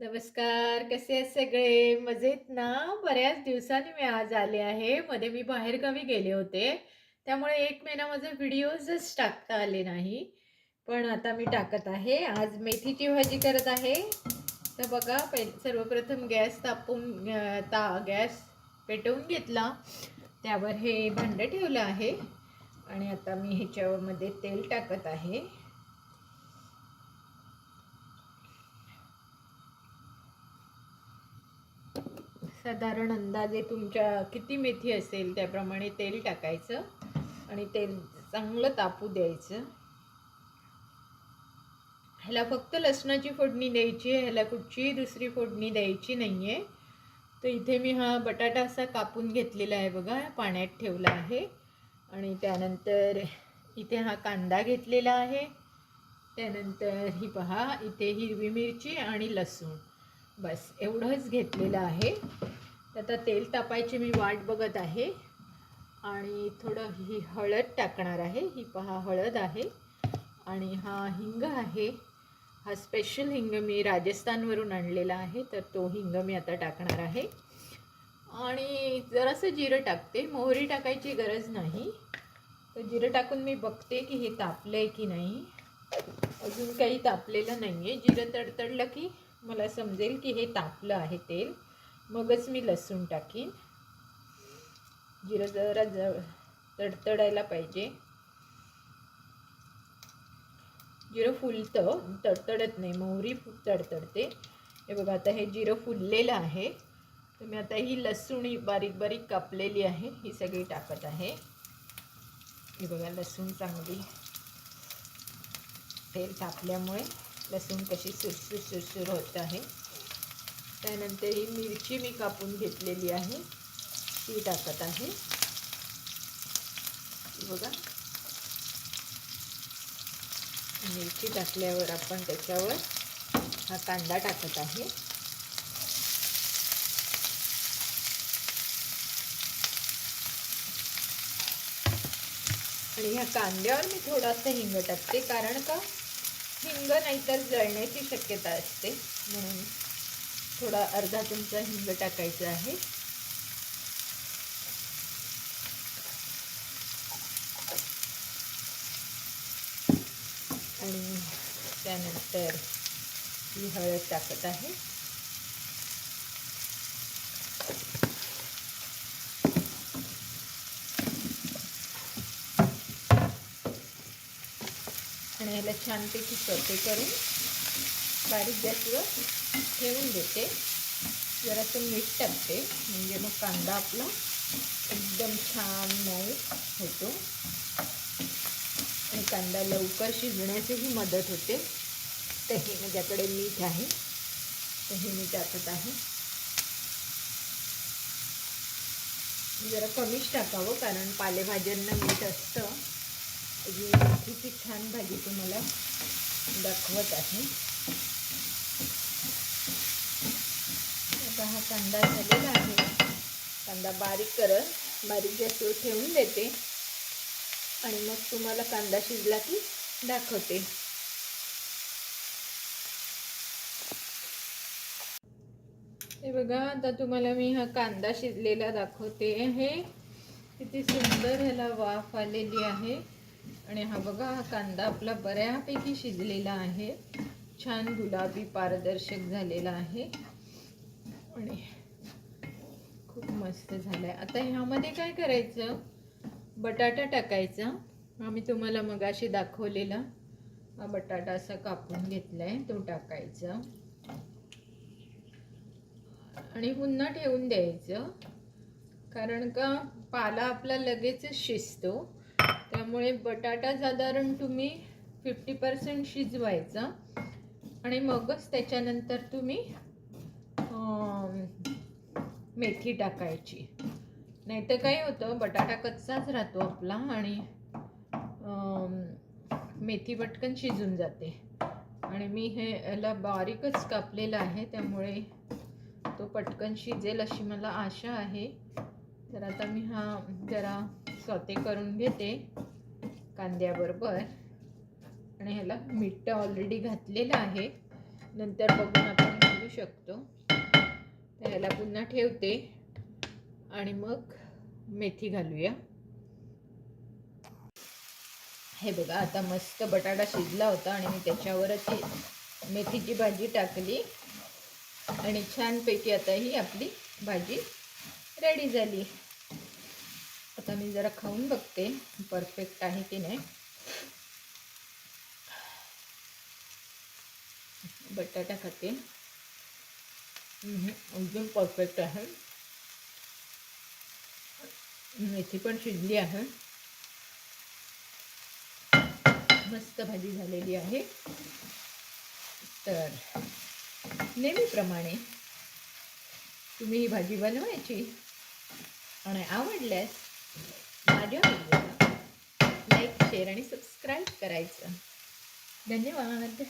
नमस्कार, कसे आहेत सगळे? मजेत ना? बऱ्याच दिवसांनी मी आज आले आहे. मध्ये मी बाहेरगावी गेले होते. त्यामुळे 1 महिना माझे व्हिडिओजच टाकता आले नाही. पण आता मी टाकत आहे. आज मेथीची भाजी करत आहे. तर बघा, सर्वप्रथम गॅस तापवून गॅस पेटवून घेतला. त्यावर हे भांडं ठेवलं आहे आणि आता मी ह्याच्यामध्ये तेल टाकत आहे. साधारण अंदाजे तुमच्या किती मेथी असेल त्याप्रमाणे तेल टाकायचं आणि तेल चांगलं तापू द्यायचं. ह्याला फक्त लसणाची फोडणी द्यायची आहे, ह्याला कुठचीही दुसरी फोडणी द्यायची नाही आहे. तर इथे मी हा बटाटा असा कापून घेतलेला आहे बघा, पाण्यात ठेवला आहे. आणि त्यानंतर इथे हा कांदा घेतलेला आहे. त्यानंतर ही पहा, इथे हिरवी मिरची आणि लसूण, बस एवढंच घेतलेलं आहे. आता तेल तापायची मी वाट बघत आहे आणि थोडं ही हळद टाकणार आहे. ही पहा, हळद आहे आणि हा हिंग आहे. हा स्पेशल हिंग मी राजस्थानवरून आणलेला आहे, तर तो हिंग मी आता टाकणार आहे. आणि जरासं जिरं टाकते, मोहरी टाकायची गरज नाही. तर जिरं टाकून मी बघते की हे तापलं आहे की नाही. अजून काही तापलेलं नाही आहे. जिरं तडतडलं की मला समजेल की हे तापलं आहे तेल, मगच मी लसूण टाकीन. जिरं जरा तडतडायला पाहिजे. जिरं फुलतं, तडतडत नाही, मोहरी तडतडते. हे बघा, आता हे जिरं फुललेलं आहे. तर मी आता ही लसूण बारीक बारीक कापलेली आहे, ही सगळी टाकत आहे. हे बघा, लसूण चांगली तेल तापल्यामुळे लसूण कशी सुरसुर होत आहे. त्यानंतर ही मिरची मी कापून घेतलेली आहे, ती टाकत आहे. बघा, मिरची टाकल्यावर आपण त्याच्यावर हा कांदा टाकत आहे. आणि ह्या कांद्यावर मी थोडासा हिंग टाकते, कारण का हिंग नाहीतर जळण्याची शक्यता असते, म्हणून थोडा अर्धा चमचा हिंग टाकायचा आहे. आणि त्यानंतर ही हळद टाकत आहे. आणि ह्याला छानपैकी सोते करून बारीक गॅसवर ठेवून देते. जरासं मीठ टाकते, म्हणजे मग कांदा आपला एकदम छान मऊ होतो आणि कांदा लवकर शिजण्यासही मदत होते. तर हे माझ्याकडे मीठ आहे, तर हे मी टाकत आहे. जरा कमीच टाकावं, कारण पालेभाज्यांना मीठ असतं. ही मेथीची छान भाजी तुम्हाला दाखवत आहे. आता हा कांदा झालेला आहे. कांदा बारीक गॅसवर ठेवून देते आणि मग तुम्हाला कांदा शिजला की दाखवते. हे बघा, आता तुम्हाला मी हा कांदा शिजलेला दाखवते आहे. किती सुंदर ह्याला वाफ आलेली आहे. आणि हा बघा, हा कांदा आपला बऱ्यापैकी शिजलेला आहे, छान गुलाबी पारदर्शक झालेला आहे आणि खूप मस्त झालाय. आता ह्यामध्ये काय करायचं, बटाटा टाकायचा. मी तुम्हाला मगाशी दाखवलेला हा बटाटा असा कापून घेतलाय, तो टाकायचा आणि पुन्हा ठेवून द्यायचं, कारण का पाला आपला लगेचच शिजतो. त्यामुळे बटाटा साधारण तुम्ही 50% शिजवायचा आणि मगच त्याच्यानंतर तुम्ही मेथी टाकायची. नाहीतर काय होतं, बटाटा कच्चाच राहतो आपला आणि मेथी पटकन शिजून जाते. आणि मी ह्याला बारीकच कापलेला आहे, त्यामुळे तो पटकन शिजेल अशी मला आशा आहे. तर आता मी हा जरा सॉते करून घेते कांद्याबरोबर. आणि ह्याला मीठ ऑलरेडी घातलेलं आहे, नंतर बघून आपण घालू शकतो. तर ह्याला पुन्हा ठेवते आणि मग मेथी घालूया. हे बघा, आता मस्त बटाटा शिजला होता आणि मी त्याच्यावरच ही मेथीची भाजी टाकली आणि छानपैकी आता ही आपली भाजी रेडी झाली. आता मी जरा खाऊन बघते परफेक्ट आहे की नाही. बटाटा खाते. एकदम परफेक्ट आहे. मेथी पण शिजली आहे. मस्त भाजी झालेली आहे. तर नेहमीप्रमाणे तुम्ही ही भाजी बनवायची आणि आवडल्यास माझ्या व्हिडिओला लाईक, शेअर आणि सबस्क्राईब करायचं. धन्यवाद.